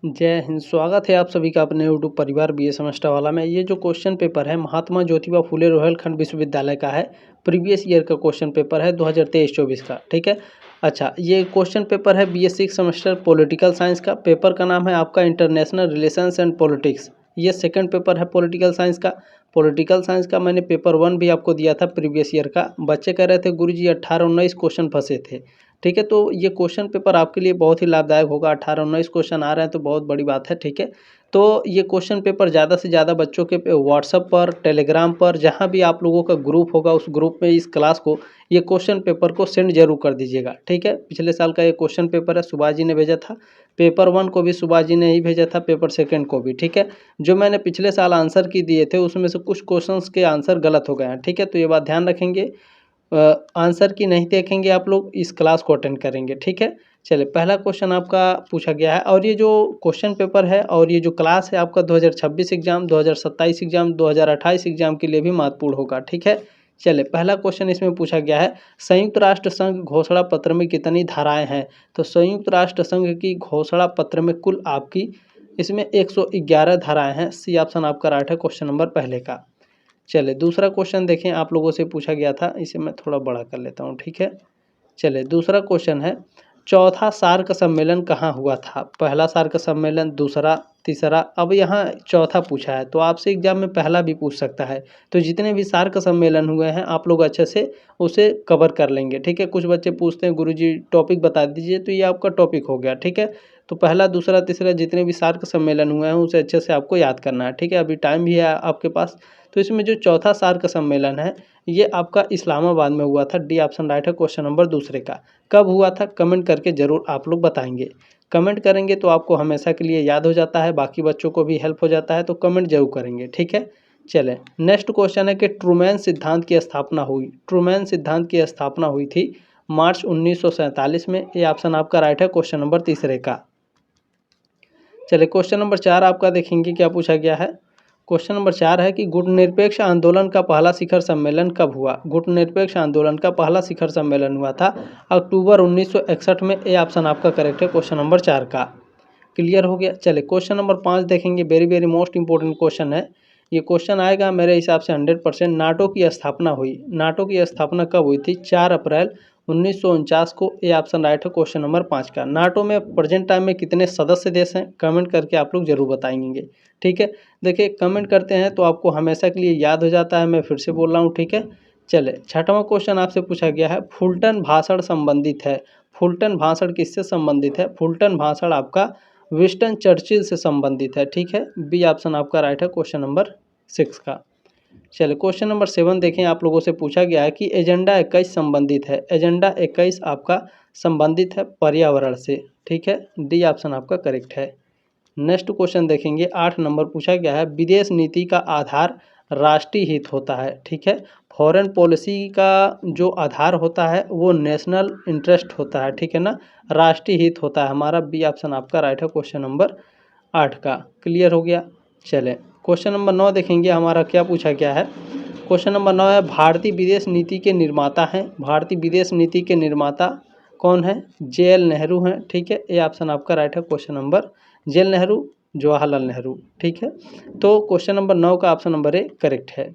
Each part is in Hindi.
जय हिंद। स्वागत है आप सभी का अपने यूट्यूब परिवार बीए सेमेस्टर वाला में। ये जो क्वेश्चन पेपर है महात्मा ज्योतिबा फुले रोहिलखंड विश्वविद्यालय का है। प्रीवियस ईयर का क्वेश्चन पेपर है 2023-24 का। ठीक है। अच्छा, ये क्वेश्चन पेपर है बीए 6 सेमेस्टर पॉलिटिकल साइंस का। पेपर का नाम है आपका इंटरनेशनल रिलेशंस एंड पॉलिटिक्स। ये सेकंड पेपर है पॉलिटिकल साइंस का। पॉलिटिकल साइंस का मैंने पेपर 1 भी आपको दिया था प्रीवियस ईयर का। बच्चे कह रहे थे गुरुजी 18-19 क्वेश्चन फंसे थे। ठीक है, तो ये क्वेश्चन पेपर आपके लिए बहुत ही लाभदायक होगा। 18-19 क्वेश्चन आ रहे हैं तो बहुत बड़ी बात है। ठीक है, तो ये क्वेश्चन पेपर ज़्यादा से ज़्यादा बच्चों के व्हाट्सएप पर, टेलीग्राम पर, जहाँ भी आप लोगों का ग्रुप होगा उस ग्रुप में इस क्लास को, ये क्वेश्चन पेपर को सेंड जरूर कर दीजिएगा। ठीक है, पिछले साल का ये क्वेश्चन पेपर है, सुभाष जी ने भेजा था। पेपर 1 को भी सुभाष जी ने ही भेजा था, पेपर 2 को भी। ठीक है, जो मैंने पिछले साल आंसर की दिए थे उसमें से कुछ क्वेश्चन के आंसर गलत हो गए हैं। ठीक है, तो ये बात ध्यान रखेंगे। आंसर की नहीं देखेंगे आप लोग, इस क्लास को अटेंड करेंगे। ठीक है, चलिए पहला क्वेश्चन आपका पूछा गया है। और ये जो क्वेश्चन पेपर है और ये जो क्लास है आपका 2026 एग्जाम, 2027 एग्जाम, 2028 एग्जाम के लिए भी महत्वपूर्ण होगा। ठीक है, चलिए पहला क्वेश्चन इसमें पूछा गया है, संयुक्त राष्ट्र संघ घोषणा पत्र में कितनी धाराएं हैं? तो संयुक्त राष्ट्र संघ की घोषणा पत्र में कुल आपकी इसमें 111 धाराएं हैं। सी ऑप्शन आपका राइट है क्वेश्चन नंबर पहले का। चलिए दूसरा क्वेश्चन देखें, आप लोगों से पूछा गया था, इसे मैं थोड़ा बड़ा कर लेता हूँ। ठीक है, चलिए दूसरा क्वेश्चन है, चौथा सार्क सम्मेलन कहाँ हुआ था? पहला सार्क सम्मेलन, दूसरा, तीसरा, अब यहाँ चौथा पूछा है तो आपसे एग्जाम में पहला भी पूछ सकता है। तो जितने भी सार्क सम्मेलन हुए हैं आप लोग अच्छे से उसे कवर कर लेंगे। ठीक है, कुछ बच्चे पूछते हैं गुरुजी टॉपिक बता दीजिए, तो ये आपका टॉपिक हो गया। ठीक है, तो पहला, दूसरा, तीसरा जितने भी सार्क सम्मेलन हुए हैं उसे अच्छे से आपको याद करना है। ठीक है, अभी टाइम भी है आपके पास। तो इसमें जो चौथा सार्क सम्मेलन है ये आपका इस्लामाबाद में हुआ था। डी ऑप्शन राइट है क्वेश्चन नंबर दूसरे का। कब हुआ था कमेंट करके ज़रूर आप लोग बताएंगे। कमेंट करेंगे तो आपको हमेशा के लिए याद हो जाता है, बाकी बच्चों को भी हेल्प हो जाता है, तो कमेंट जरूर करेंगे। ठीक है, चलें नेक्स्ट क्वेश्चन है कि ट्रूमैन सिद्धांत की स्थापना हुई। ट्रूमैन सिद्धांत की स्थापना हुई थी मार्च 1947 में। ये ऑप्शन आपका राइट है क्वेश्चन नंबर तीसरे का। चलिए क्वेश्चन नंबर 4 आपका देखेंगे क्या पूछा गया है। क्वेश्चन नंबर 4 है कि गुटनिरपेक्ष आंदोलन का पहला शिखर सम्मेलन कब हुआ? गुटनिरपेक्ष आंदोलन का पहला शिखर सम्मेलन हुआ था अक्टूबर 1961 में। ए ऑप्शन आपका करेक्ट है क्वेश्चन नंबर 4 का। क्लियर हो गया। चलिए क्वेश्चन नंबर 5 देखेंगे, very very most important question है। ये क्वेश्चन आएगा मेरे हिसाब से 100%। नाटो की स्थापना हुई, नाटो की स्थापना कब हुई थी? 4 अप्रैल 1949 को। ए ऑप्शन राइट है क्वेश्चन नंबर 5 का। नाटो में प्रेजेंट टाइम में कितने सदस्य देश हैं? कमेंट करके आप लोग जरूर बताएंगे। ठीक है, देखिए कमेंट करते हैं तो आपको हमेशा के लिए याद हो जाता है। मैं फिर से बोल रहा हूँ। ठीक है, चले छठवां क्वेश्चन आपसे पूछा गया है, फुलटन भाषण संबंधित है। फुलटन भाषण किससे संबंधित है? फुलटन भाषण आपका विंस्टन चर्चिल से संबंधित है। ठीक है, बी ऑप्शन आपका राइट है क्वेश्चन नंबर 6 का। चलिए क्वेश्चन नंबर 7 देखें, आप लोगों से पूछा गया है कि एजेंडा 21 संबंधित है। एजेंडा 21 आपका संबंधित है पर्यावरण से। ठीक है, डी ऑप्शन आपका करेक्ट है। नेक्स्ट क्वेश्चन देखेंगे, 8 नंबर पूछा गया है, विदेश नीति का आधार राष्ट्रीय हित होता है। ठीक है, फॉरेन पॉलिसी का जो आधार होता है वो नेशनल इंटरेस्ट होता है। ठीक है ना, राष्ट्रीय हित होता है हमारा। बी ऑप्शन आपका राइट है क्वेश्चन नंबर 8 का। क्लियर हो गया। चलें क्वेश्चन नंबर 9 देखेंगे, हमारा क्या पूछा गया है। क्वेश्चन नंबर 9 है, भारतीय विदेश नीति के निर्माता हैं। भारतीय विदेश नीति के निर्माता कौन है? JL नेहरू हैं। ठीक है, ये ऑप्शन आपका राइट है question number, JL Nehru, Jawaharlal Nehru. ठीक है, तो क्वेश्चन नंबर 9 का ऑप्शन नंबर ए करेक्ट है।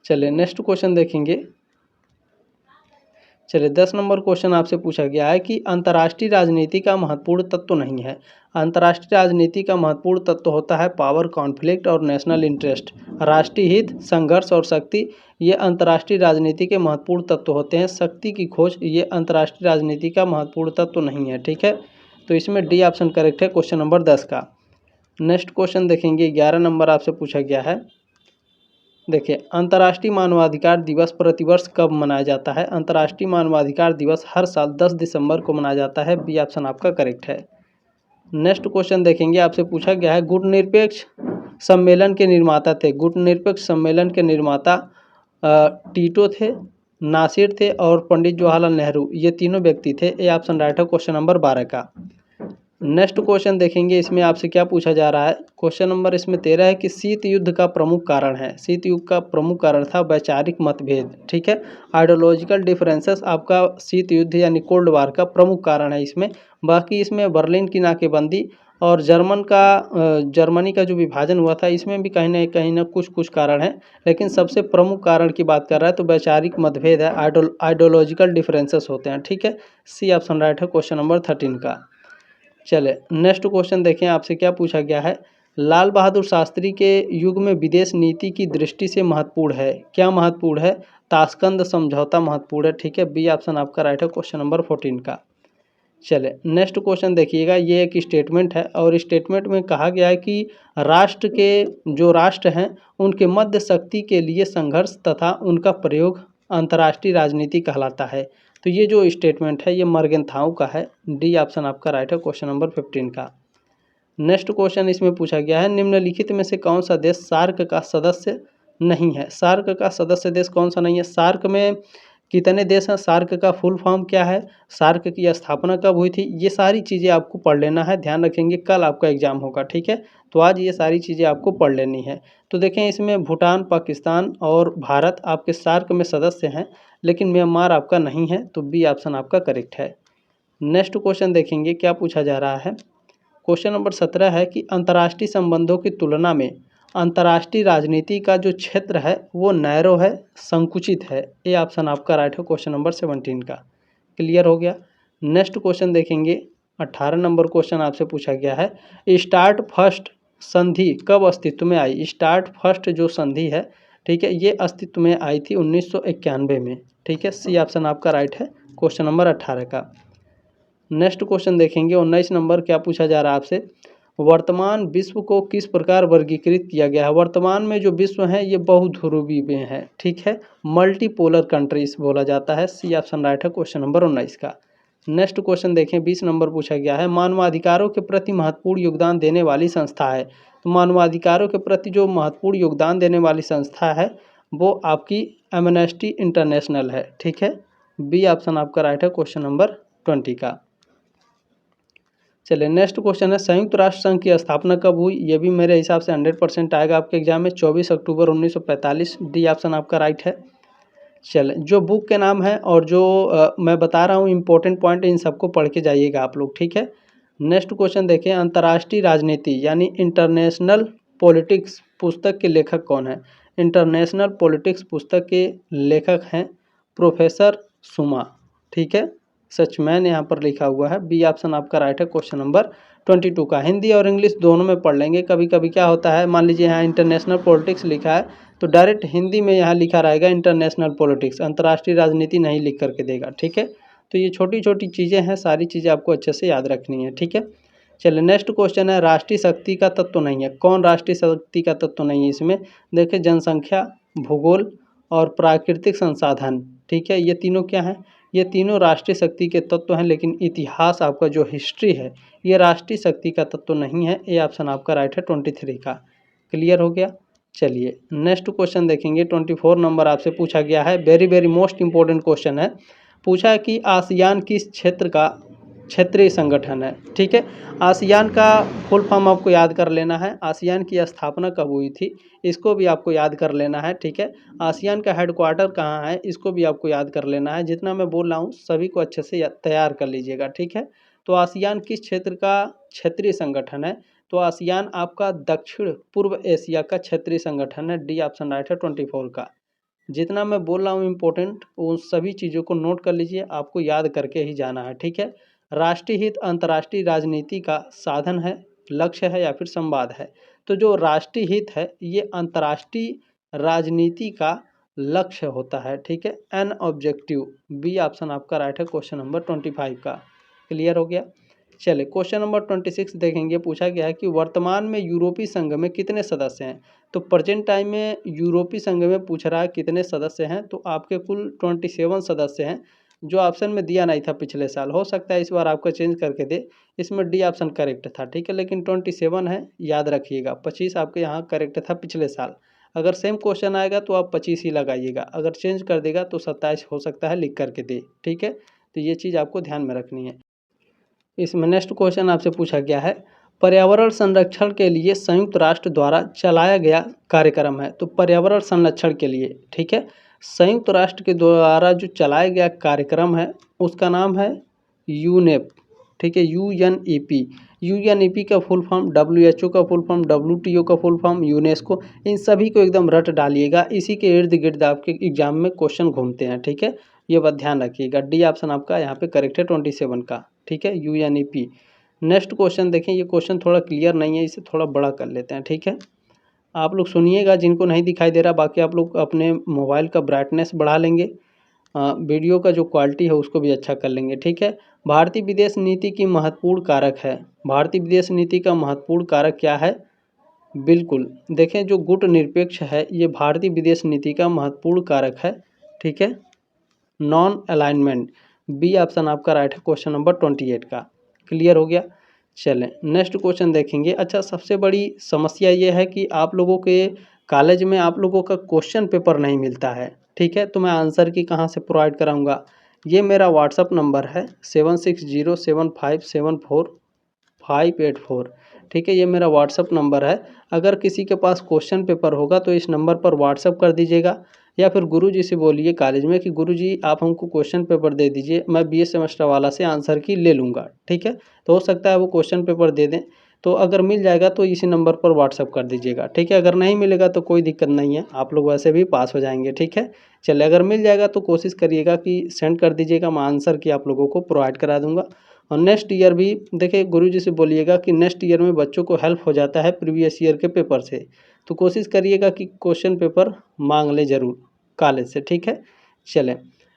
चलिए नेक्स्ट क्वेश्चन देखेंगे। चलिए 10 नंबर क्वेश्चन आपसे पूछा गया है कि अंतर्राष्ट्रीय राजनीति का महत्वपूर्ण तत्व नहीं है। अंतर्राष्ट्रीय राजनीति का महत्वपूर्ण तत्व होता है पावर, कॉन्फ्लिक्ट और नेशनल इंटरेस्ट। राष्ट्रीय हित, संघर्ष और शक्ति, ये अंतर्राष्ट्रीय राजनीति के महत्वपूर्ण तत्व होते हैं। शक्ति की खोज, ये अंतर्राष्ट्रीय राजनीति का महत्वपूर्ण तत्व नहीं है। ठीक है, तो इसमें डी ऑप्शन करेक्ट है क्वेश्चन नंबर 10 का। नेक्स्ट क्वेश्चन देखेंगे, 11 नंबर आपसे पूछा गया है। देखिए अंतर्राष्ट्रीय मानवाधिकार दिवस प्रतिवर्ष कब मनाया जाता है? अंतर्राष्ट्रीय मानवाधिकार दिवस हर साल 10 दिसंबर को मनाया जाता है। बी ऑप्शन आपका करेक्ट है। नेक्स्ट क्वेश्चन देखेंगे, आपसे पूछा गया है, गुटनिरपेक्ष सम्मेलन के निर्माता थे। गुटनिरपेक्ष सम्मेलन के निर्माता टीटो थे, नासिर थे और पंडित जवाहरलाल नेहरू, ये तीनों व्यक्ति थे। ए ऑप्शन राइट है क्वेश्चन नंबर 12 का। नेक्स्ट क्वेश्चन देखेंगे, इसमें आपसे क्या पूछा जा रहा है। क्वेश्चन नंबर इसमें 13 है कि शीत युद्ध का प्रमुख कारण है। शीत युद्ध का प्रमुख कारण था वैचारिक मतभेद। ठीक है, आइडियोलॉजिकल डिफरेंसेस आपका शीत युद्ध यानी कोल्ड वार का प्रमुख कारण है। इसमें बाकी इसमें बर्लिन की नाकेबंदी और जर्मनी का जो विभाजन हुआ था, इसमें भी कहीं ना कुछ कारण है, लेकिन सबसे प्रमुख कारण की बात कर रहा है तो वैचारिक मतभेद है, आइडियोलॉजिकल डिफरेंसेस होते हैं। ठीक है, सी ऑप्शन राइट है क्वेश्चन नंबर 13 का। चले नेक्स्ट क्वेश्चन देखें, आपसे क्या पूछा गया है। लाल बहादुर शास्त्री के युग में विदेश नीति की दृष्टि से महत्वपूर्ण है, क्या महत्वपूर्ण है? ताशकंद समझौता महत्वपूर्ण है। ठीक है, बी ऑप्शन आपका राइट है क्वेश्चन नंबर 14 का। चले नेक्स्ट क्वेश्चन देखिएगा, ये एक स्टेटमेंट है और स्टेटमेंट में कहा गया है कि जो राष्ट्र हैं उनके मध्य शक्ति के लिए संघर्ष तथा उनका प्रयोग अंतर्राष्ट्रीय राजनीति कहलाता है। तो ये जो स्टेटमेंट है ये मर्गेनथाउ का है। डी ऑप्शन आपका राइट है क्वेश्चन नंबर 15 का। नेक्स्ट क्वेश्चन इसमें पूछा गया है, निम्नलिखित में से कौन सा देश सार्क का सदस्य नहीं है? सार्क का सदस्य देश कौन सा नहीं है? सार्क में कितने देश हैं? सार्क का फुल फॉर्म क्या है? सार्क की स्थापना कब हुई थी? ये सारी चीज़ें आपको पढ़ लेना है, ध्यान रखेंगे कल आपका एग्जाम होगा। ठीक है, तो आज ये सारी चीज़ें आपको पढ़ लेनी है। तो देखें, इसमें भूटान, पाकिस्तान और भारत आपके सार्क में सदस्य हैं, लेकिन म्यांमार आपका नहीं है, तो बी ऑप्शन आपका करेक्ट है। नेक्स्ट क्वेश्चन देखेंगे क्या पूछा जा रहा है। क्वेश्चन नंबर 17 है कि अंतर्राष्ट्रीय संबंधों की तुलना में अंतर्राष्ट्रीय राजनीति का जो क्षेत्र है वो नैरो है, संकुचित है। ए ऑप्शन आपका राइट है क्वेश्चन नंबर 17 का। क्लियर हो गया। नेक्स्ट क्वेश्चन देखेंगे, 18 नंबर क्वेश्चन आपसे पूछा गया है, स्टार्ट फर्स्ट संधि कब अस्तित्व में आई? स्टार्ट फर्स्ट जो संधि है, ठीक है, ये अस्तित्व में आई थी 1991 में। ठीक है, सी ऑप्शन आपका राइट है क्वेश्चन नंबर 18 का। नेक्स्ट क्वेश्चन देखेंगे, 19 नंबर क्या पूछा जा रहा है आपसे, वर्तमान विश्व को किस प्रकार वर्गीकृत किया गया है? वर्तमान में जो विश्व है ये बहुध्रुवी में है। ठीक है, मल्टीपोलर कंट्रीज बोला जाता है। सी ऑप्शन राइट है क्वेश्चन नंबर 19 का। नेक्स्ट क्वेश्चन देखें, 20 नंबर पूछा गया है, मानवाधिकारों के प्रति महत्वपूर्ण योगदान देने वाली संस्था है। तो मानवाधिकारों के प्रति जो महत्वपूर्ण योगदान देने वाली संस्था है वो आपकी एमनेस्टी इंटरनेशनल है। ठीक है, बी ऑप्शन आपका राइट है क्वेश्चन नंबर 20 का। चलिए नेक्स्ट क्वेश्चन है, संयुक्त राष्ट्र संघ की स्थापना कब हुई? ये भी मेरे हिसाब से 100% आएगा आपके एग्जाम में, 24 अक्टूबर 1945। डी ऑप्शन आपका राइट है। चले, जो बुक के नाम है और जो मैं बता रहा हूँ इंपॉर्टेंट पॉइंट, इन सबको पढ़ के जाइएगा आप लोग। ठीक है, नेक्स्ट क्वेश्चन देखें, अंतर्राष्ट्रीय राजनीति यानी इंटरनेशनल पॉलिटिक्स पुस्तक के लेखक कौन है? इंटरनेशनल पॉलिटिक्स पुस्तक के लेखक हैं प्रोफेसर सुमा। ठीक है, सचमैन यहाँ पर लिखा हुआ है। बी ऑप्शन आपका राइट है क्वेश्चन नंबर 22 का। हिंदी और इंग्लिश दोनों में पढ़ लेंगे। कभी कभी क्या होता है, मान लीजिए यहाँ इंटरनेशनल पॉलिटिक्स लिखा है तो डायरेक्ट हिंदी में यहाँ लिखा रहेगा इंटरनेशनल पॉलिटिक्स, अंतर्राष्ट्रीय राजनीति नहीं लिख करके देगा। ठीक है, तो ये छोटी छोटी चीज़ें हैं, सारी चीज़ें आपको अच्छे से याद रखनी है। ठीक है, चलिए नेक्स्ट क्वेश्चन है, राष्ट्रीय शक्ति का तत्व नहीं है। कौन राष्ट्रीय शक्ति का तत्व नहीं है? इसमें देखिए, जनसंख्या, भूगोल और प्राकृतिक संसाधन। ठीक है, ये तीनों क्या हैं? ये तीनों राष्ट्रीय शक्ति के तत्व हैं, लेकिन इतिहास आपका जो हिस्ट्री है ये राष्ट्रीय शक्ति का तत्व नहीं है। ए ऑप्शन आपका राइट है 23 का। क्लियर हो गया। चलिए नेक्स्ट क्वेश्चन देखेंगे, 24 नंबर आपसे पूछा गया है, very very most important question है। पूछा है कि आसियान किस क्षेत्र का क्षेत्रीय संगठन है? ठीक है, आसियान का फुल फॉर्म आपको याद कर लेना है। आसियान की स्थापना कब हुई थी इसको भी आपको याद कर लेना है। ठीक है, आसियान का हेडक्वार्टर कहाँ है इसको भी आपको याद कर लेना है। जितना मैं बोल रहा हूँ सभी को अच्छे से तैयार कर लीजिएगा। ठीक है, तो आसियान किस क्षेत्र का क्षेत्रीय संगठन है? तो आसियान आपका दक्षिण पूर्व एशिया का क्षेत्रीय संगठन है। डी ऑप्शन राइट है 24 का। जितना मैं बोल रहा हूँ इम्पोर्टेंट उन सभी चीज़ों को नोट कर लीजिए, आपको याद करके ही जाना है। ठीक है, राष्ट्रीय हित अंतर्राष्ट्रीय राजनीति का साधन है, लक्ष्य है या फिर संवाद है? तो जो राष्ट्रीय हित है ये अंतर्राष्ट्रीय राजनीति का लक्ष्य होता है। ठीक है, एन ऑब्जेक्टिव। बी ऑप्शन आपका राइट है क्वेश्चन नंबर 25 का। क्लियर हो गया। चलिए क्वेश्चन नंबर 26 देखेंगे, पूछा गया है कि वर्तमान में यूरोपीय संघ में कितने सदस्य हैं? तो प्रेजेंट टाइम में यूरोपीय संघ में पूछ रहा है कितने सदस्य हैं, तो आपके कुल 27 सदस्य हैं। जो ऑप्शन में दिया नहीं था पिछले साल, हो सकता है इस बार आपका चेंज करके दे, इसमें डी ऑप्शन करेक्ट था। ठीक है, लेकिन 27 है, याद रखिएगा। 25 आपके यहाँ करेक्ट था पिछले साल। अगर सेम क्वेश्चन आएगा तो आप 25 ही लगाइएगा, अगर चेंज कर देगा तो 27 हो सकता है लिख करके दे। ठीक है, तो ये चीज़ आपको ध्यान में रखनी है। इसमें नेक्स्ट क्वेश्चन आपसे पूछा गया है, पर्यावरण संरक्षण के लिए संयुक्त राष्ट्र द्वारा चलाया गया कार्यक्रम है। तो पर्यावरण संरक्षण के लिए, ठीक है, संयुक्त राष्ट्र के द्वारा जो चलाया गया कार्यक्रम है उसका नाम है यूनेप। ठीक है, यूएनईपी, यूएनईपी का फुल फॉर्म, डब्ल्यूएचओ का फुल फॉर्म, डब्ल्यूटीओ का फुल फॉर्म, यूनेस्को, इन सभी को एकदम रट डालिएगा। इसी के इर्द गिर्द आपके एग्जाम में क्वेश्चन घूमते हैं, ठीक है, ये बात ध्यान रखिएगा। डी ऑप्शन आपका यहाँ पे करेक्ट है 27 का, ठीक है, यूएनईपी। नेक्स्ट क्वेश्चन देखें, ये क्वेश्चन थोड़ा क्लियर नहीं है, इसे थोड़ा बड़ा कर लेते हैं, ठीक है। आप लोग सुनिएगा, जिनको नहीं दिखाई दे रहा, बाकी आप लोग अपने मोबाइल का ब्राइटनेस बढ़ा लेंगे, वीडियो का जो क्वालिटी है उसको भी अच्छा कर लेंगे, ठीक है। भारतीय विदेश नीति की महत्वपूर्ण कारक है, भारतीय विदेश नीति का महत्वपूर्ण कारक क्या है? बिल्कुल, देखें जो गुट निरपेक्ष है ये भारतीय विदेश नीति का महत्वपूर्ण कारक है, ठीक है। नॉन अलाइनमेंट, बी ऑप्शन आपका राइट है क्वेश्चन नंबर 28 का। क्लियर हो गया। चलें नेक्स्ट क्वेश्चन देखेंगे। अच्छा, सबसे बड़ी समस्या ये है कि आप लोगों के कॉलेज में आप लोगों का क्वेश्चन पेपर नहीं मिलता है, ठीक है। तो मैं आंसर की कहाँ से प्रोवाइड कराऊंगा? ये मेरा व्हाट्सअप नंबर है 7607574584, ठीक है, ये मेरा व्हाट्सअप नंबर है। अगर किसी के पास क्वेश्चन पेपर होगा तो इस नंबर पर व्हाट्सअप कर दीजिएगा, या फिर गुरुजी से बोलिए कॉलेज में कि गुरुजी आप हमको क्वेश्चन पेपर दे दीजिए, मैं बीए सेमेस्टर वाला से आंसर की ले लूँगा, ठीक है। तो हो सकता है वो क्वेश्चन पेपर दे दें, तो अगर मिल जाएगा तो इसी नंबर पर व्हाट्सअप कर दीजिएगा, ठीक है। अगर नहीं मिलेगा तो कोई दिक्कत नहीं है, आप लोग वैसे भी पास हो जाएंगे, ठीक है। चलिए, अगर मिल जाएगा तो कोशिश करिएगा कि सेंड कर दीजिएगा, मैं आंसर की आप लोगों को प्रोवाइड करा दूँगा। और नेक्स्ट ईयर भी देखिए, गुरुजी से बोलिएगा कि नेक्स्ट ईयर में बच्चों को हेल्प हो जाता है प्रीवियस ईयर के पेपर से, तो कोशिश करिएगा कि क्वेश्चन पेपर मांग ले ज़रूर कॉलेज से, ठीक है। चलें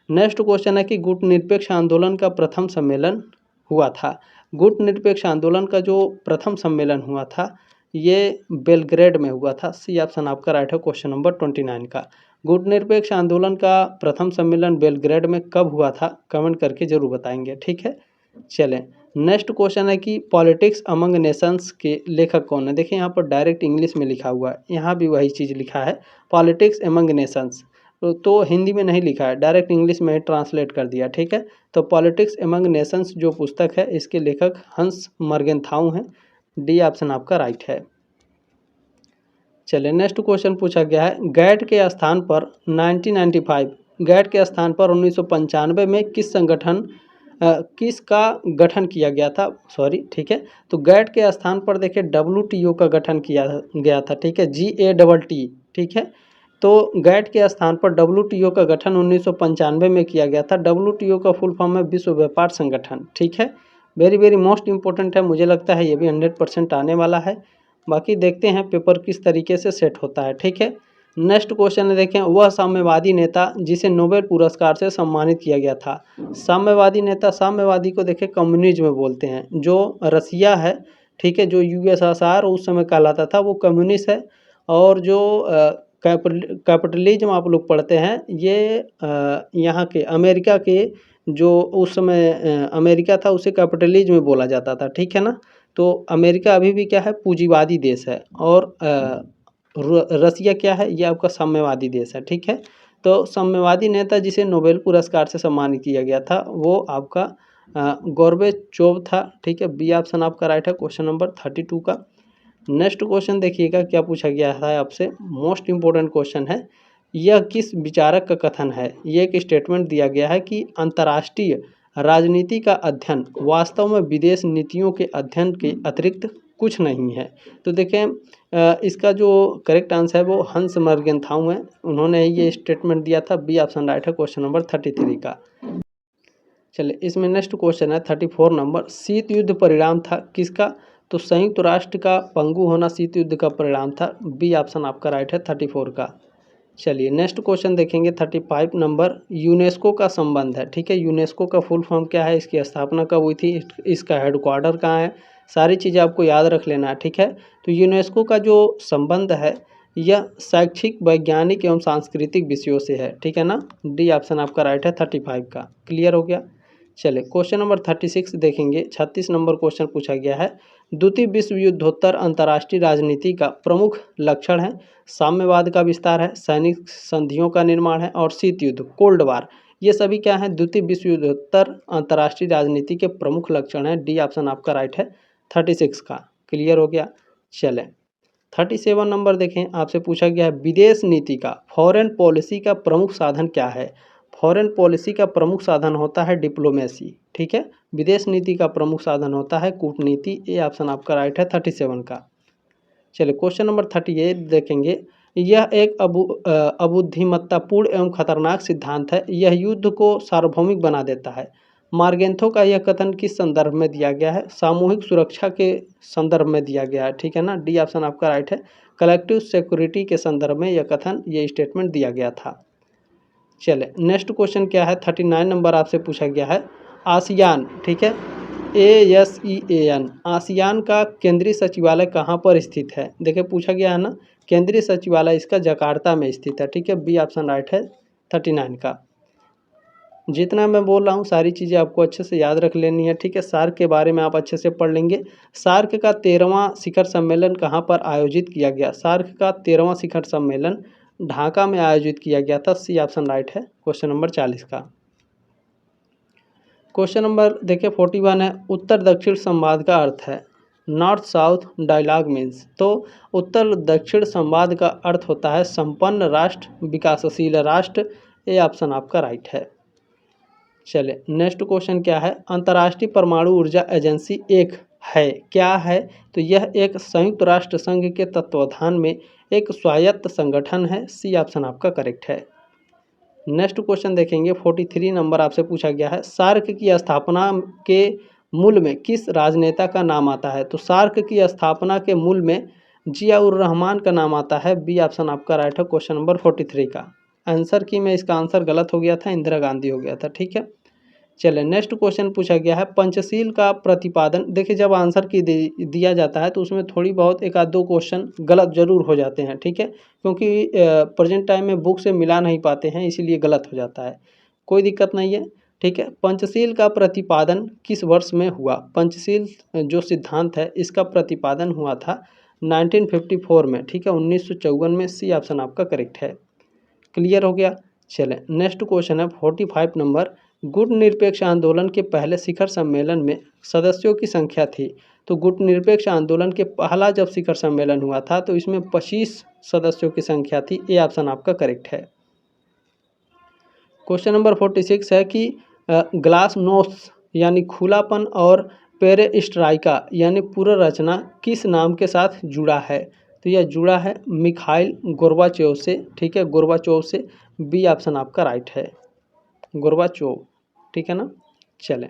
नेक्स्ट क्वेश्चन है कि गुट निरपेक्ष आंदोलन का प्रथम सम्मेलन हुआ था। गुट निरपेक्ष आंदोलन का जो प्रथम सम्मेलन हुआ था ये बेलग्रेड में हुआ था। सी ऑप्शन आपका राइट है क्वेश्चन नंबर 29 का। गुट निरपेक्ष आंदोलन का प्रथम सम्मेलन बेलग्रेड में कब हुआ था? कमेंट करके जरूर बताएंगे, ठीक है। चलें नेक्स्ट क्वेश्चन है कि पॉलिटिक्स अमंग नेशंस के लेखक कौन है? देखिए यहाँ पर डायरेक्ट इंग्लिश में लिखा हुआ है, यहाँ भी वही चीज़ लिखा है पॉलिटिक्स अमंग नेशंस, तो हिंदी में नहीं लिखा है, डायरेक्ट इंग्लिश में ही ट्रांसलेट कर दिया, ठीक है। तो पॉलिटिक्स अमंग नेशंस जो पुस्तक है इसके लेखक हंस मर्गेनथाउ हैं। डी ऑप्शन आपका राइट है। चलिए नेक्स्ट क्वेश्चन पूछा गया है, गैट के स्थान पर 1995, गैट के स्थान पर 1995 में किसका गठन किया गया था? सॉरी, ठीक है। तो गैट के स्थान पर देखिए WTO का गठन किया गया था, ठीक है, GATT, ठीक है। तो गैट के स्थान पर WTO का गठन 1995 में किया गया था। WTO का फुल फॉर्म है विश्व व्यापार संगठन, ठीक है। वेरी वेरी मोस्ट इंपॉर्टेंट है, मुझे लगता है ये भी 100% आने वाला है। बाकी देखते हैं पेपर किस तरीके से सेट होता है, ठीक है। नेक्स्ट क्वेश्चन देखें, वह साम्यवादी नेता जिसे नोबेल पुरस्कार से सम्मानित किया गया था। साम्यवादी नेता, साम्यवादी को देखें कम्युनिज्म बोलते हैं, जो रसिया है, ठीक है, जो USSR उस समय कहलाता था वो कम्युनिस्ट है। और जो कैपिटलिज्म आप लोग पढ़ते हैं ये यहाँ के अमेरिका के, जो उस समय अमेरिका था उसे कैपिटलिज्म बोला जाता था, ठीक है ना। तो अमेरिका अभी भी क्या है, पूंजीवादी देश है, और रसिया क्या है, ये आपका साम्यवादी देश है, ठीक है। तो साम्यवादी नेता जिसे नोबेल पुरस्कार से सम्मानित किया गया था वो आपका गोर्बेचोव था, ठीक है। बी ऑप्शन आपका राइट है क्वेश्चन नंबर 32 का। नेक्स्ट क्वेश्चन देखिएगा क्या पूछा गया है आपसे, मोस्ट इंपॉर्टेंट क्वेश्चन है, यह किस विचारक का कथन है? ये एक स्टेटमेंट दिया गया है कि अंतर्राष्ट्रीय राजनीति का अध्ययन वास्तव में विदेश नीतियों के अध्ययन के अतिरिक्त कुछ नहीं है। तो देखें इसका जो करेक्ट आंसर है वो हंस मर्गेनथाउ हैं, उन्होंने ये स्टेटमेंट दिया था। बी ऑप्शन राइट है क्वेश्चन नंबर 33 का। चलिए इसमें नेक्स्ट क्वेश्चन है 34 नंबर, शीत युद्ध परिणाम था किसका? तो संयुक्त राष्ट्र का पंगु होना शीत युद्ध का परिणाम था। बी ऑप्शन आपका राइट है 34 का। चलिए नेक्स्ट क्वेश्चन देखेंगे 35 नंबर, यूनेस्को का संबंध है, ठीक है। यूनेस्को का फुल फॉर्म क्या है, इसकी स्थापना कब हुई थी, इसका हेडक्वार्टर कहाँ है, सारी चीज़ें आपको याद रख लेना है, ठीक है। तो यूनेस्को का जो संबंध है यह शैक्षिक, वैज्ञानिक एवं सांस्कृतिक विषयों से है, ठीक है ना। डी ऑप्शन आपका राइट है 35 का। क्लियर हो गया। चलिए क्वेश्चन नंबर 36 देखेंगे। 36 नंबर क्वेश्चन पूछा गया है, द्वितीय विश्व युद्धोत्तर अंतर्राष्ट्रीय राजनीति का प्रमुख लक्षण है साम्यवाद का विस्तार है, सैनिक संधियों का निर्माण है, और शीत युद्ध, कोल्ड वार, ये सभी क्या है, द्वितीय विश्व युद्धोत्तर अंतर्राष्ट्रीय राजनीति के प्रमुख लक्षण है। डी ऑप्शन आपका राइट है 36 का। क्लियर हो गया। चलें 37 नंबर देखें, आपसे पूछा गया है विदेश नीति का, फॉरेन पॉलिसी का प्रमुख साधन क्या है? फॉरेन पॉलिसी का प्रमुख साधन होता है डिप्लोमेसी, ठीक है। विदेश नीति का प्रमुख साधन होता है कूटनीति। ये ऑप्शन आपका राइट है 37 का। चलिए क्वेश्चन नंबर 38 देखेंगे। यह एक अबुद्धिमत्तापूर्ण एवं खतरनाक सिद्धांत है। यह युद्ध को सार्वभौमिक बना देता है। मार्गेंथो का यह कथन किस संदर्भ में दिया गया है? सामूहिक सुरक्षा के संदर्भ में दिया गया है, ठीक है ना। डी ऑप्शन आपका राइट है। कलेक्टिव सिक्योरिटी के संदर्भ में यह कथन, ये स्टेटमेंट दिया गया था। चले नेक्स्ट क्वेश्चन क्या है, 39 नंबर आपसे पूछा गया है। आसियान, ठीक है, ASEAN, आसियान का केंद्रीय सचिवालय कहाँ पर स्थित है? देखिए पूछा गया है ना, केंद्रीय सचिवालय इसका जकार्ता में स्थित है, ठीक है। बी ऑप्शन राइट है 39 का। जितना मैं बोल रहा हूँ सारी चीज़ें आपको अच्छे से याद रख लेनी है, ठीक है। सार्क के बारे में आप अच्छे से पढ़ लेंगे। सार्क का 13वां शिखर सम्मेलन कहाँ पर आयोजित किया गया? सार्क का 13वां शिखर सम्मेलन ढाका में आयोजित किया गया था। सी ऑप्शन राइट है क्वेश्चन नंबर 40 का। क्वेश्चन नंबर देखिए 41 है। उत्तर दक्षिण संवाद का अर्थ है। नॉर्थ साउथ डायलॉग मीन्स, तो उत्तर दक्षिण संवाद का अर्थ होता है संपन्न राष्ट्र, विकासशील राष्ट्र। ये ऑप्शन आपका राइट है। चले नेक्स्ट क्वेश्चन क्या है। अंतर्राष्ट्रीय परमाणु ऊर्जा एजेंसी एक है, क्या है? तो यह एक संयुक्त राष्ट्र संघ के तत्वावधान में एक स्वायत्त संगठन है। सी ऑप्शन आपका करेक्ट है। नेक्स्ट क्वेश्चन देखेंगे 43 नंबर आपसे पूछा गया है। सार्क की स्थापना के मूल में किस राजनेता का नाम आता है? तो सार्क की स्थापना के मूल में जियाउर रहमान का नाम आता है। बी ऑप्शन आपका राइट है क्वेश्चन नंबर 43 का। आंसर की में इसका आंसर गलत हो गया था, इंदिरा गांधी हो गया था, ठीक है। चलिए नेक्स्ट क्वेश्चन पूछा गया है। पंचशील का प्रतिपादन, देखिए जब आंसर की दिया जाता है तो उसमें थोड़ी बहुत एक आध दो क्वेश्चन गलत जरूर हो जाते हैं, ठीक है, क्योंकि प्रेजेंट टाइम में बुक से मिला नहीं पाते हैं, इसीलिए गलत हो जाता है। कोई दिक्कत नहीं है, ठीक है। पंचशील का प्रतिपादन किस वर्ष में हुआ? पंचशील जो सिद्धांत है इसका प्रतिपादन हुआ था 1954 में, ठीक है, 1954 में। सी ऑप्शन आपका करेक्ट है। क्लियर हो गया। चलें नेक्स्ट क्वेश्चन है 45 नंबर। गुट निरपेक्ष आंदोलन के पहले शिखर सम्मेलन में सदस्यों की संख्या थी। तो गुट निरपेक्ष आंदोलन के पहला जब शिखर सम्मेलन हुआ था तो इसमें 25 सदस्यों की संख्या थी। ये ऑप्शन आपका करेक्ट है। क्वेश्चन नंबर 46 है कि ग्लासनोस्ट यानी खुलापन और पेरेस्ट्राइका यानी पुनर्रचना किस नाम के साथ जुड़ा है? तो यह जुड़ा है मिखाइल गोर्बाचोव से, ठीक है, गोर्बाचोव से। बी ऑप्शन आपका राइट है, गोर्बाचोव, ठीक है ना। चलें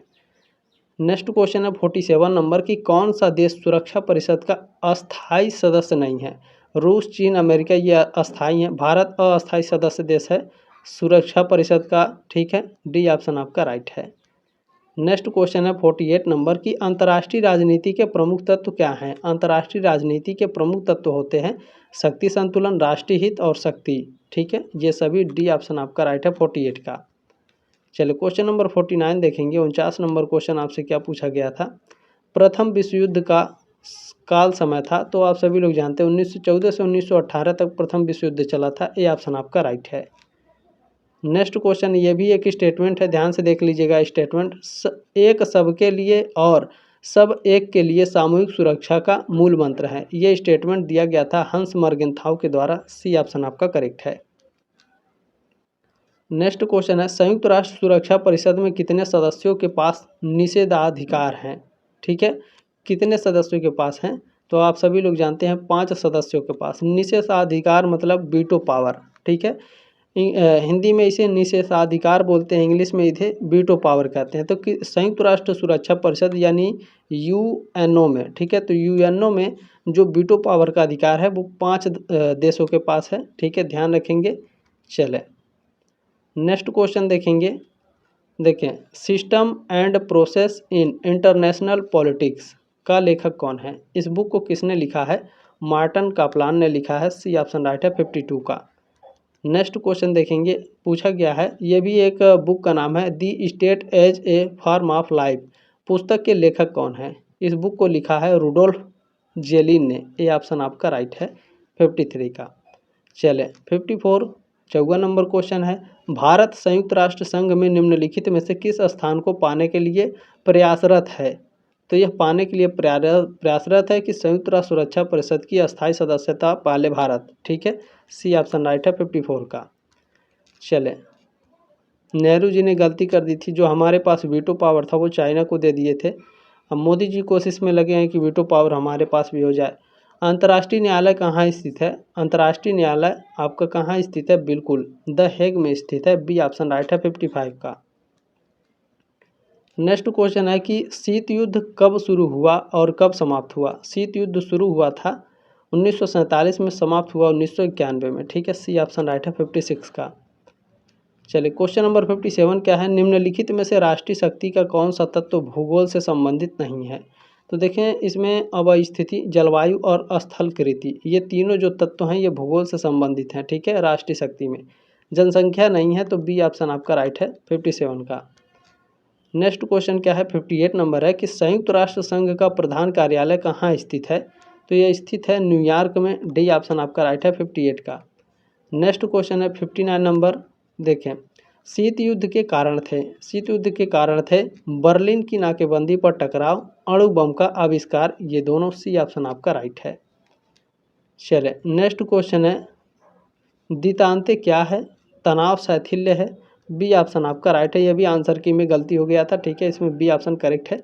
नेक्स्ट क्वेश्चन है 47 नंबर की कौन सा देश सुरक्षा परिषद का अस्थायी सदस्य नहीं है? रूस, चीन, अमेरिका ये अस्थायी हैं। भारत अस्थायी सदस्य देश है सुरक्षा परिषद का, ठीक है। डी ऑप्शन आपका राइट है। नेक्स्ट क्वेश्चन है 48 नंबर की अंतर्राष्ट्रीय राजनीति के प्रमुख तत्व क्या हैं? अंतर्राष्ट्रीय राजनीति के प्रमुख तत्व होते हैं शक्ति संतुलन, राष्ट्रीय हित और शक्ति, ठीक है, ये सभी। डी ऑप्शन आपका राइट है 48 का। चलिए क्वेश्चन नंबर 49 देखेंगे। 49 नंबर क्वेश्चन आपसे क्या पूछा गया था? प्रथम विश्व युद्ध का काल समय था, तो आप सभी लोग जानते हैं 1914 से 1918 तक प्रथम विश्व युद्ध चला था। ये ऑप्शन आपका राइट है। नेक्स्ट क्वेश्चन, ये भी एक स्टेटमेंट है, ध्यान से देख लीजिएगा स्टेटमेंट। एक सबके लिए और सब एक के लिए सामूहिक सुरक्षा का मूल मंत्र है। ये स्टेटमेंट दिया गया था हंस मर्गेंथाउ के द्वारा। सी ऑप्शन आपका करेक्ट है। नेक्स्ट क्वेश्चन है संयुक्त राष्ट्र सुरक्षा परिषद में कितने सदस्यों के पास निषेधाधिकार हैं? ठीक है, कितने सदस्यों के पास हैं? तो आप सभी लोग जानते हैं 5 सदस्यों के पास निषेधाधिकार, मतलब वीटो पावर, ठीक है। हिंदी में इसे निषेधाधिकार बोलते हैं, इंग्लिश में इसे वीटो पावर कहते हैं। तो संयुक्त राष्ट्र सुरक्षा परिषद यानी यूएनओ में, ठीक है, तो यूएनओ में जो वीटो पावर का अधिकार है वो 5 देशों के पास है, ठीक है, ध्यान रखेंगे। चले नेक्स्ट क्वेश्चन देखेंगे। देखें, system and process in international politics का लेखक कौन है? इस बुक को किसने लिखा है? मार्टिन कापलान ने लिखा है। सी ऑप्शन राइट है 52 का। नेक्स्ट क्वेश्चन देखेंगे, पूछा गया है, ये भी एक बुक का नाम है the state as a form of life. पुस्तक के लेखक कौन है? इस बुक को लिखा है रुडोल्फ जेलिन ने। ये ऑप्शन आपका राइट है 53 का। चले 54 नंबर क्वेश्चन है, भारत संयुक्त राष्ट्र संघ में निम्नलिखित में से किस स्थान को पाने के लिए प्रयासरत है? तो यह पाने के लिए प्रयासरत है कि संयुक्त राष्ट्र सुरक्षा परिषद की अस्थायी सदस्यता पाले भारत, ठीक है। सी ऑप्शन राइट है 54 का। चले नेहरू जी ने गलती कर दी थी, जो हमारे पास वीटो पावर था वो चाइना को दे दिए थे। अब मोदी जी कोशिश में लगे हैं कि वीटो पावर हमारे पास भी हो जाए। अंतर्राष्ट्रीय न्यायालय कहाँ स्थित है? अंतर्राष्ट्रीय न्यायालय आपका कहाँ स्थित है? बिल्कुल द हेग में स्थित है। बी ऑप्शन राइट है 55 का। नेक्स्ट क्वेश्चन है कि शीत युद्ध कब शुरू हुआ और कब समाप्त हुआ? शीत युद्ध शुरू हुआ था 1947 में, समाप्त हुआ 1991 में। ठीक है, सी ऑप्शन राइट है 56 का। चलिए क्वेश्चन नंबर 57 क्या है? निम्नलिखित में से राष्ट्रीय शक्ति का कौन सा तत्व भूगोल से संबंधित नहीं है? तो देखें इसमें अवस्थिति, जलवायु और स्थलकृति, ये तीनों जो तत्व हैं ये भूगोल से संबंधित हैं। ठीक है, राष्ट्रीय शक्ति में जनसंख्या नहीं है, तो बी ऑप्शन आपका राइट है 57 का। नेक्स्ट क्वेश्चन क्या है? 58 नंबर है कि संयुक्त राष्ट्र संघ का प्रधान कार्यालय कहाँ स्थित है? तो यह स्थित है न्यूयॉर्क में। डी ऑप्शन आपका राइट है 58 का। नेक्स्ट क्वेश्चन है 59 नंबर। देखें शीत युद्ध के कारण थे, शीत युद्ध के कारण थे बर्लिन की नाकेबंदी पर टकराव, अणु बम का आविष्कार, ये दोनों। सी ऑप्शन आपका राइट है। चलिए नेक्स्ट क्वेश्चन है दितांते क्या है? तनाव शैथिल्य है। बी ऑप्शन आपका राइट है। यह भी आंसर की में गलती हो गया था। ठीक है, इसमें बी ऑप्शन करेक्ट है।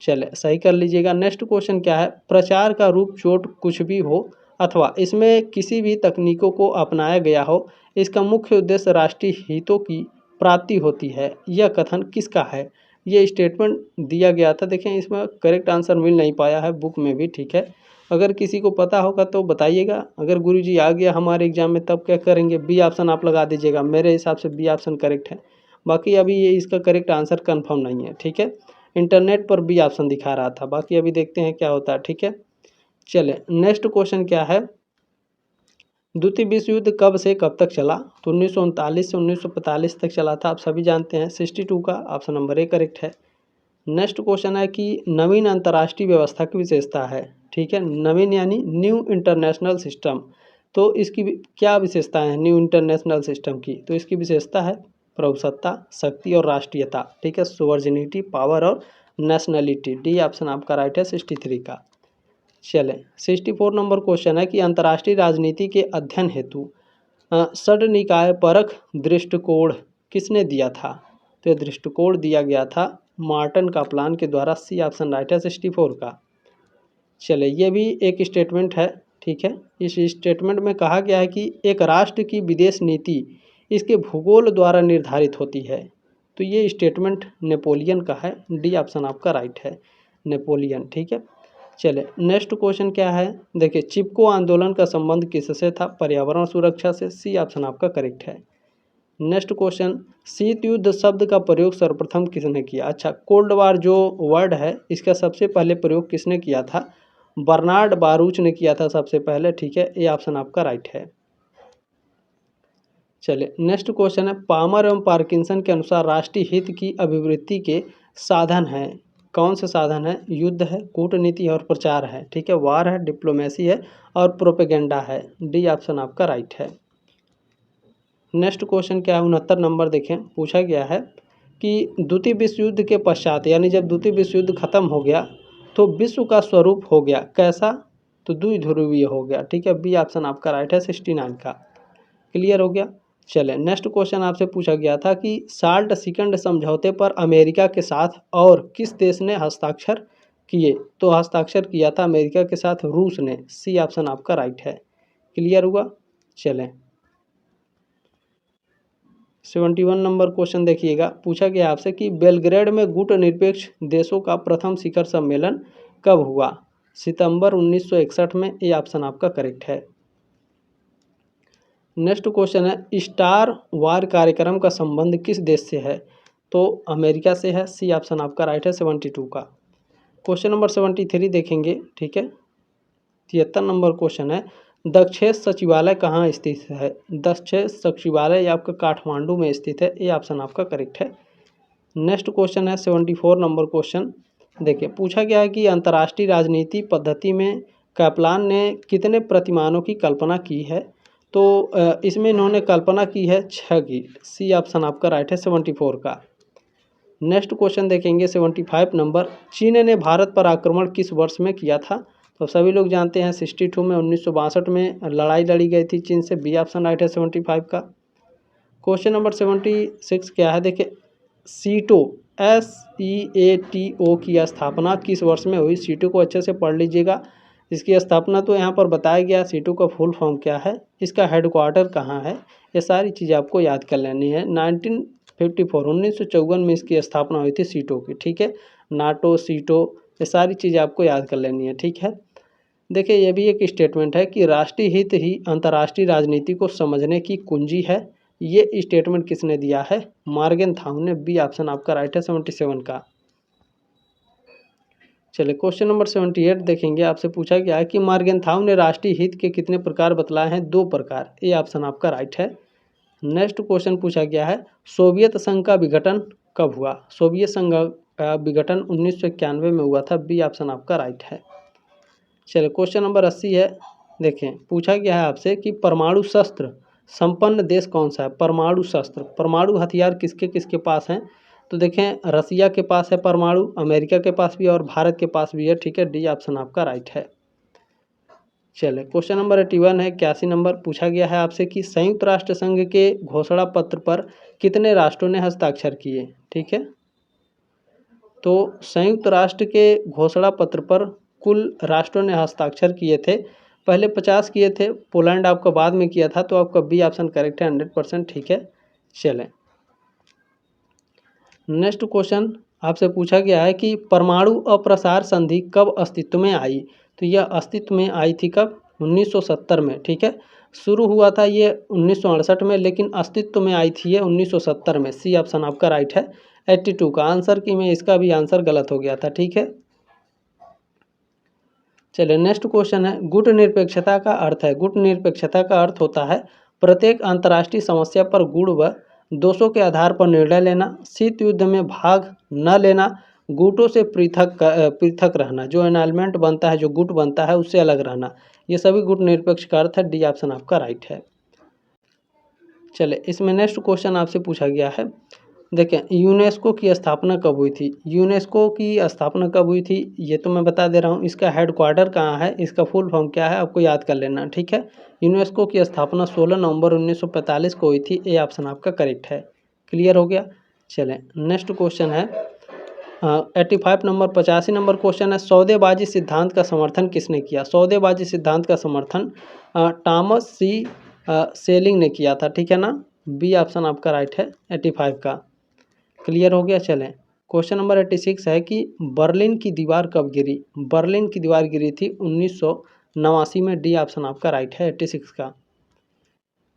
चले सही कर लीजिएगा। नेक्स्ट क्वेश्चन क्या है? प्रचार का रूप चोट कुछ भी हो अथवा इसमें किसी भी तकनीकों को अपनाया गया हो, इसका मुख्य उद्देश्य राष्ट्रीय हितों की प्राप्ति होती है, यह कथन किसका है? ये स्टेटमेंट दिया गया था। देखें इसमें करेक्ट आंसर मिल नहीं पाया है बुक में भी। ठीक है, अगर किसी को पता होगा तो बताइएगा। अगर गुरुजी आ गया हमारे एग्जाम में तब क्या करेंगे? बी ऑप्शन आप लगा दीजिएगा। मेरे हिसाब से बी ऑप्शन करेक्ट है। बाकी अभी ये इसका करेक्ट आंसर कंफर्म नहीं है। ठीक है, इंटरनेट पर बी ऑप्शन दिखा रहा था, बाकी अभी देखते हैं क्या होता है। ठीक है, चले नेक्स्ट क्वेश्चन क्या है? द्वितीय विश्व युद्ध कब से कब तक चला? तो 1939 से 1945 तक चला था, आप सभी जानते हैं। 62 का ऑप्शन नंबर ए करेक्ट है। नेक्स्ट क्वेश्चन है कि नवीन अंतर्राष्ट्रीय व्यवस्था की विशेषता है। ठीक है, नवीन यानी न्यू इंटरनेशनल सिस्टम। तो इसकी क्या विशेषता है न्यू इंटरनेशनल सिस्टम की? तो इसकी विशेषता है प्रभुसत्ता, शक्ति और राष्ट्रीयता। ठीक है, सोवर्जिनिटी, पावर और नेशनलिटी। डी ऑप्शन आपका राइट है 63 का। चले 64 नंबर क्वेश्चन है कि अंतर्राष्ट्रीय राजनीति के अध्ययन हेतु षड निकाय परख दृष्टिकोण किसने दिया था? तो यह दृष्टिकोण दिया गया था मार्टिन कापलान के द्वारा। सी ऑप्शन राइट है 64 का। चले ये भी एक स्टेटमेंट है। ठीक है, इस स्टेटमेंट में कहा गया है कि एक राष्ट्र की विदेश नीति इसके भूगोल द्वारा निर्धारित होती है। तो ये स्टेटमेंट नेपोलियन का है। डी ऑप्शन आपका राइट है, नेपोलियन। ठीक है, चले नेक्स्ट क्वेश्चन क्या है? देखिए चिपको आंदोलन का संबंध किससे था? पर्यावरण सुरक्षा से। सी ऑप्शन आपका करेक्ट है। नेक्स्ट क्वेश्चन, शीत युद्ध शब्द का प्रयोग सर्वप्रथम किसने किया? अच्छा, कोल्ड वार जो वर्ड है इसका सबसे पहले प्रयोग किसने किया था? बर्नार्ड बारूच ने किया था सबसे पहले। ठीक है, ये ऑप्शन आपका राइट है। चलिए नेक्स्ट क्वेश्चन है पामर एवं पार्किंसन के अनुसार राष्ट्रीय हित की अभिवृद्धि के साधन हैं। कौन से साधन है? युद्ध है, कूटनीति और प्रचार है। ठीक है, वार है, डिप्लोमेसी है और प्रोपेगेंडा है। डी ऑप्शन आपका राइट है। नेक्स्ट क्वेश्चन क्या है? 69 नंबर देखें, पूछा गया है कि द्वितीय विश्व युद्ध के पश्चात यानी जब द्वितीय विश्व युद्ध खत्म हो गया तो विश्व का स्वरूप हो गया कैसा? तो द्विध्रुवीय हो गया। ठीक है, बी ऑप्शन आपका राइट है 69 का। क्लियर हो गया। चले नेक्स्ट क्वेश्चन आपसे पूछा गया था कि साल्ट सिकंड समझौते पर अमेरिका के साथ और किस देश ने हस्ताक्षर किए? तो हस्ताक्षर किया था अमेरिका के साथ रूस ने। सी ऑप्शन आपका राइट है। क्लियर हुआ। चलें 71 नंबर क्वेश्चन देखिएगा, पूछा गया आपसे कि बेलग्रेड में गुटनिरपेक्ष देशों का प्रथम शिखर सम्मेलन कब हुआ? सितंबर 1961 में। ये ऑप्शन आपका करेक्ट है। नेक्स्ट क्वेश्चन है स्टार वार कार्यक्रम का संबंध किस देश से है? तो अमेरिका से है। सी ऑप्शन आपका राइट है 72 का। क्वेश्चन नंबर 73 देखेंगे। ठीक है, 73 नंबर क्वेश्चन है दक्षेश सचिवालय कहाँ स्थित है? दक्षेश सचिवालय आपका काठमांडू में स्थित है। ये ऑप्शन आपका करेक्ट है। नेक्स्ट क्वेश्चन है 74 नंबर क्वेश्चन। देखिए पूछा गया है कि अंतर्राष्ट्रीय राजनीति पद्धति में कैपलान ने कितने प्रतिमानों की कल्पना की है? तो इसमें इन्होंने कल्पना की है 6 की। सी ऑप्शन आपका राइट है 74 का। नेक्स्ट क्वेश्चन देखेंगे 75 नंबर, चीन ने भारत पर आक्रमण किस वर्ष में किया था? तो सभी लोग जानते हैं 62 में 1962 में लड़ाई लड़ी गई थी चीन से। बी ऑप्शन राइट है 75 का। क्वेश्चन नंबर 76 क्या है, देखिए सीटो SEATO की स्थापना किस वर्ष में हुई। सीटो को अच्छे से पढ़ लीजिएगा। इसकी स्थापना तो यहाँ पर बताया गया, सीटो का फुल फॉर्म क्या है, इसका हेडक्वार्टर कहाँ है, ये सारी चीज़ें आपको याद कर लेनी है। 1954 में इसकी स्थापना हुई थी सीटो की, ठीक है। नाटो, सीटो, ये सारी चीज़ें आपको याद कर लेनी है, ठीक है। देखिए ये भी एक स्टेटमेंट है कि राष्ट्रीय हित ही अंतर्राष्ट्रीय राजनीति को समझने की कुंजी है। ये स्टेटमेंट किसने दिया है, मॉर्गनथाउ ने। बी ऑप्शन आपका राइट है 77 का। चलिए क्वेश्चन नंबर 78 देखेंगे। आपसे पूछा गया है कि मॉर्गनथाउ ने राष्ट्रीय हित के कितने प्रकार बतलाए हैं। 2 प्रकार। ए ऑप्शन आपका राइट है। नेक्स्ट क्वेश्चन पूछा गया है सोवियत संघ का विघटन कब हुआ। सोवियत संघ का विघटन 1991 में हुआ था। बी ऑप्शन आपका राइट है। चलिए क्वेश्चन नंबर 80 है। देखें पूछा गया है आपसे कि परमाणु शस्त्र संपन्न देश कौन सा है। परमाणु शस्त्र, परमाणु हथियार किसके किसके पास हैं, तो देखें रसिया के पास है परमाणु, अमेरिका के पास भी और भारत के पास भी है, ठीक है। डी ऑप्शन आपका राइट है। चलिए क्वेश्चन नंबर 81 है। 81 नंबर पूछा गया है आपसे कि संयुक्त राष्ट्र संघ के घोषणा पत्र पर कितने राष्ट्रों ने हस्ताक्षर किए, ठीक है। तो संयुक्त राष्ट्र के घोषणा पत्र पर कुल राष्ट्रों ने हस्ताक्षर किए थे। पहले 50 किए थे, पोलैंड आपका बाद में किया था, तो आपका बी ऑप्शन करेक्ट है 100%, ठीक है। चलें नेक्स्ट क्वेश्चन आपसे पूछा गया है कि परमाणु अप्रसार संधि कब अस्तित्व में आई। तो यह अस्तित्व में आई थी कब, 1970 में, ठीक है। शुरू हुआ था ये 1968 में, लेकिन अस्तित्व में आई थी ये 1970 में। सी ऑप्शन आपका राइट है। 82 का आंसर की में इसका भी आंसर गलत हो गया था, ठीक है। चलिए नेक्स्ट क्वेश्चन है गुट निरपेक्षता का अर्थ है। गुट निरपेक्षता का अर्थ होता है प्रत्येक अंतर्राष्ट्रीय समस्या पर गुण व दोषों के आधार पर निर्णय लेना, शीत युद्ध में भाग न लेना, गुटों से पृथक रहना, जो एनाइलमेंट बनता है, जो गुट बनता है उससे अलग रहना, ये सभी गुट निरपेक्ष का अर्थ है। डी ऑप्शन आपका राइट है। चले इसमें नेक्स्ट क्वेश्चन आपसे पूछा गया है। देखें यूनेस्को की स्थापना कब हुई थी। यूनेस्को की स्थापना कब हुई थी ये तो मैं बता दे रहा हूँ। इसका हेडक्वार्टर कहाँ है, इसका फुल फॉर्म क्या है, आपको याद कर लेना, ठीक है। यूनेस्को की स्थापना 16 नवंबर 1945 को हुई थी। ए ऑप्शन आपका करेक्ट है। क्लियर हो गया। चलें नेक्स्ट क्वेश्चन है 85 नंबर 85 नंबर क्वेश्चन है सौदेबाजी सिद्धांत का समर्थन किसने किया। सौदेबाजी सिद्धांत का समर्थन टॉमस सी सेलिंग ने किया था, ठीक है ना। बी ऑप्शन आपका राइट है 85 का। क्लियर हो गया। चलें क्वेश्चन नंबर 86 है कि बर्लिन की दीवार कब गिरी। बर्लिन की दीवार गिरी थी 1989 में। डी ऑप्शन आपका राइट है 86 का।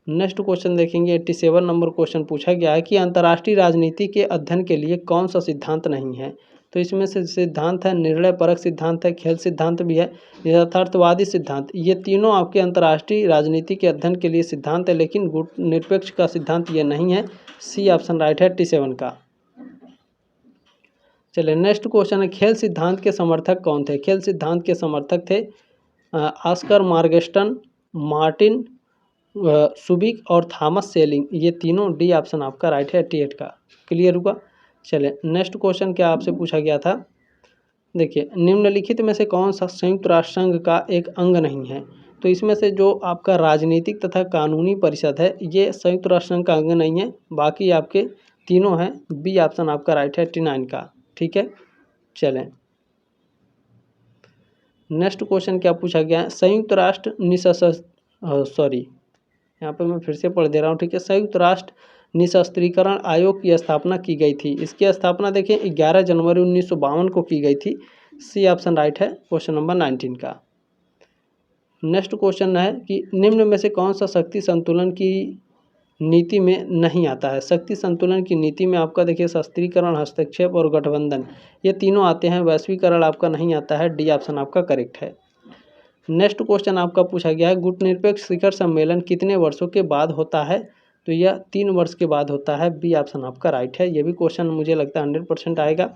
नेक्स्ट क्वेश्चन देखेंगे 87 नंबर क्वेश्चन पूछा गया है कि अंतर्राष्ट्रीय राजनीति के अध्ययन के लिए कौन सा सिद्धांत नहीं है। तो इसमें से सिद्धांत है निर्णय परक सिद्धांत है, खेल सिद्धांत भी है, यथार्थवादी सिद्धांत। ये तीनों आपके अंतर्राष्ट्रीय राजनीति के अध्ययन के लिए सिद्धांत है, लेकिन गुट निरपेक्ष का सिद्धांत ये नहीं है। सी ऑप्शन राइट है 87 का। चलिए नेक्स्ट क्वेश्चन है खेल सिद्धांत के समर्थक कौन थे। खेल सिद्धांत के समर्थक थे ऑस्कर मॉर्गेस्टन, मार्टिन सुबिक और थॉमस सेलिंग। ये तीनों। डी ऑप्शन आपका राइट है 88 का। क्लियर हुआ। चलिए नेक्स्ट क्वेश्चन क्या आपसे पूछा गया था। देखिए निम्नलिखित में से कौन सा संयुक्त राष्ट्र संघ का एक अंग नहीं है। तो इसमें से जो आपका राजनीतिक तथा कानूनी परिषद है ये संयुक्त राष्ट्र संघ का अंग नहीं है, बाकी आपके तीनों हैं। बी ऑप्शन आपका राइट है 89 का, ठीक है। चलें नेक्स्ट क्वेश्चन क्या पूछा गया है संयुक्त राष्ट्र यहाँ पे मैं फिर से पढ़ दे रहा हूँ, ठीक है। संयुक्त राष्ट्र निशस्त्रीकरण आयोग की स्थापना की गई थी। इसकी स्थापना देखिए 11 जनवरी 1952 को की गई थी। सी ऑप्शन राइट है क्वेश्चन नंबर 19 का। नेक्स्ट क्वेश्चन है कि निम्न में से कौन सा शक्ति संतुलन की नीति में नहीं आता है। शक्ति संतुलन की नीति में आपका देखिए शस्त्रीकरण, हस्तक्षेप और गठबंधन, ये तीनों आते हैं। वैश्वीकरण आपका नहीं आता है। डी ऑप्शन आपका करेक्ट है। नेक्स्ट क्वेश्चन आपका पूछा गया है गुटनिरपेक्ष शिखर सम्मेलन कितने वर्षों के बाद होता है। तो यह 3 वर्ष के बाद होता है। बी ऑप्शन आपका राइट है। ये भी क्वेश्चन मुझे लगता है 100% आएगा।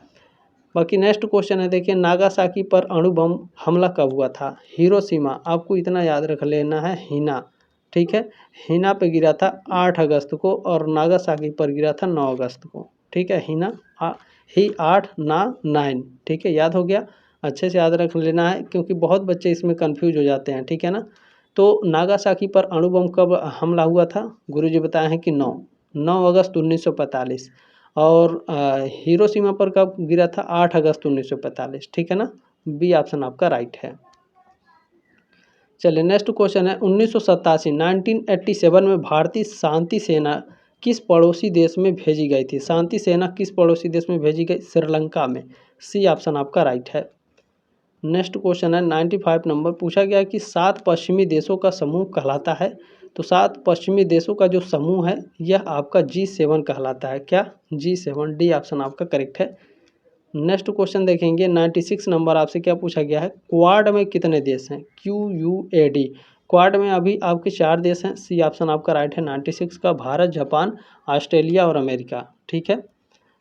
बाकी नेक्स्ट क्वेश्चन है देखिए नागासाकी पर अणु बम हमला कब हुआ था। हिरोशिमा, आपको इतना याद रख लेना है, हिना, ठीक है। हिना पे गिरा था 8 अगस्त को और नागासाकी पर गिरा था 9 अगस्त को, ठीक है। हिना ही 8 ना 9, ठीक है। याद हो गया। अच्छे से याद रख लेना है क्योंकि बहुत बच्चे इसमें कंफ्यूज हो जाते हैं, ठीक है ना। तो नागासाकी पर अणु बम कब हमला हुआ था, गुरुजी बताए हैं कि 9, 9 अगस्त 1945। और हिरोशिमा पर कब गिरा था? 8 अगस्त 1945। ठीक है ना, बी ऑप्शन आपका राइट है। चलिए नेक्स्ट क्वेश्चन है 1987 में भारतीय शांति सेना किस पड़ोसी देश में भेजी गई थी? शांति सेना किस पड़ोसी देश में भेजी गई? श्रीलंका में। सी ऑप्शन आपका राइट है। नेक्स्ट क्वेश्चन है 95 नंबर, पूछा गया कि 7 पश्चिमी देशों का समूह कहलाता है। तो 7 पश्चिमी देशों का जो समूह है यह आपका G7 कहलाता है। क्या? G7। डी ऑप्शन आपका करेक्ट है। नेक्स्ट क्वेश्चन देखेंगे 96 नंबर, आपसे क्या पूछा गया है? क्वाड में कितने देश हैं? QUAD। क्वाड में अभी आपके 4 देश हैं। सी ऑप्शन आपका राइट है 96 का, भारत, जापान, ऑस्ट्रेलिया और अमेरिका। ठीक है।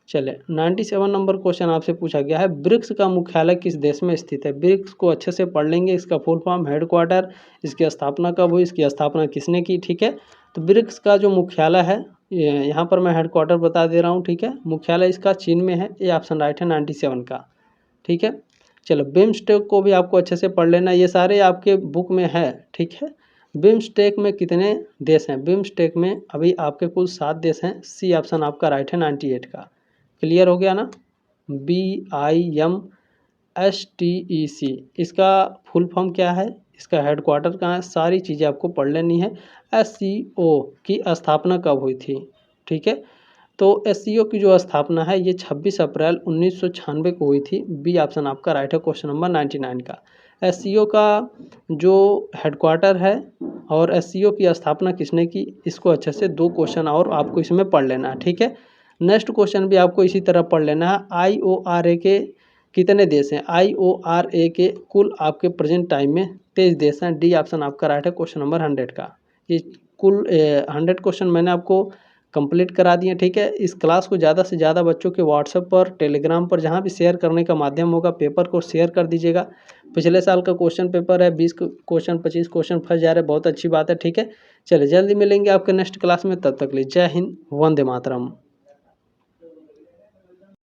चले 97 नंबर क्वेश्चन आपसे पूछा गया है, ब्रिक्स का मुख्यालय किस देश में स्थित है? ब्रिक्स को अच्छे से पढ़ लेंगे, इसका फुल फॉर्म, हेडक्वार्टर, इसकी स्थापना कब हुई, इसकी स्थापना किसने की। ठीक है, तो ब्रिक्स का जो मुख्यालय है, यहाँ पर मैं हेडक्वार्टर बता दे रहा हूँ। ठीक है, मुख्यालय इसका चीन में है। ये ऑप्शन राइट है 97 का। ठीक है, चलो बिम्स्टेक को भी आपको अच्छे से पढ़ लेना, ये सारे आपके बुक में है। ठीक है, बिम्स्टेक में कितने देश हैं? बिम्स्टेक में अभी आपके कुल 7 देश हैं। सी ऑप्शन आपका राइट है 98 का। क्लियर हो गया ना? BIMSTEC इसका फुल फॉर्म क्या है, इसका हेडक्वार्टर कहाँ है, सारी चीज़ें आपको पढ़ लेनी है। SCO की स्थापना कब हुई थी? ठीक है, तो SCO की जो स्थापना है ये 26 अप्रैल 1996 को हुई थी। बी ऑप्शन आपका राइट है, क्वेश्चन नंबर 99 का। SCO का जो हेडक्वार्टर है और SCO की स्थापना किसने की, इसको अच्छे से 2 क्वेश्चन और आपको इसमें पढ़ लेना है। ठीक है, नेक्स्ट क्वेश्चन भी आपको इसी तरह पढ़ लेना है। IORA के कितने देश हैं? IORA के कुल आपके प्रेजेंट टाइम में 23 देश हैं। डी ऑप्शन आपका राइट है, क्वेश्चन नंबर 100 का। ये कुल 100 क्वेश्चन मैंने आपको कंप्लीट करा दिए। ठीक है, इस क्लास को ज़्यादा से ज़्यादा बच्चों के व्हाट्सएप पर, टेलीग्राम पर, जहाँ भी शेयर करने का माध्यम होगा, पेपर को शेयर कर दीजिएगा। पिछले साल का क्वेश्चन पेपर है, 20 क्वेश्चन 25 क्वेश्चन फंस जा रहे, बहुत अच्छी बात है। ठीक है, चलिए जल्दी मिलेंगे आपके नेक्स्ट क्लास में, तब तक के लिए जय हिंद, वंदे मातरम।